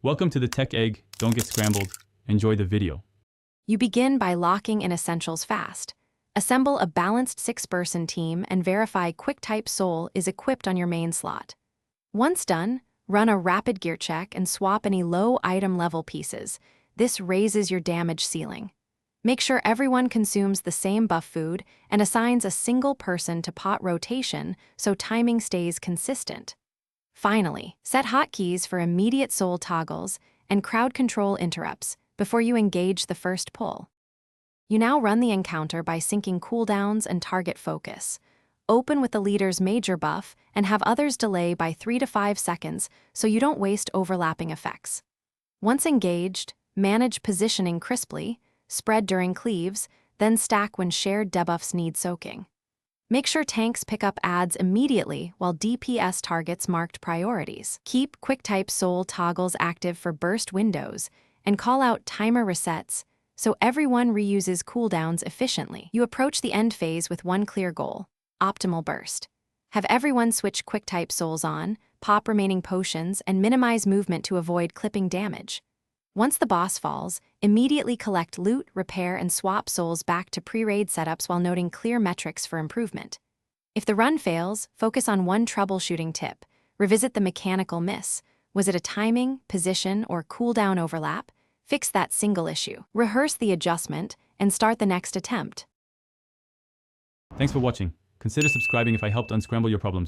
Welcome to the Tech Egg. Don't get scrambled. Enjoy the video. You begin by locking in Essentials fast. Assemble a balanced 6-person team and verify QuickType Soul is equipped on your main slot. Once done, run a rapid gear check and swap any low item level pieces. This raises your damage ceiling. Make sure everyone consumes the same buff food and assigns a single person to pot rotation so timing stays consistent. Finally, set hotkeys for immediate soul toggles and crowd control interrupts before you engage the first pull. You now run the encounter by syncing cooldowns and target focus. Open with the leader's major buff and have others delay by 3 to 5 seconds so you don't waste overlapping effects. Once engaged, manage positioning crisply, spread during cleaves, then stack when shared debuffs need soaking. Make sure tanks pick up adds immediately while DPS targets marked priorities. Keep QuickType Soul toggles active for burst windows and call out timer resets so everyone reuses cooldowns efficiently. You approach the end phase with one clear goal: optimal burst. Have everyone switch QuickType Souls on, pop remaining potions, and minimize movement to avoid clipping damage. Once the boss falls, immediately collect loot, repair, and swap souls back to pre-raid setups while noting clear metrics for improvement. If the run fails, focus on one troubleshooting tip. Revisit the mechanical miss. Was it a timing, position, or cooldown overlap? Fix that single issue. Rehearse the adjustment and start the next attempt. Thanks for watching. Consider subscribing if I helped unscramble your problems.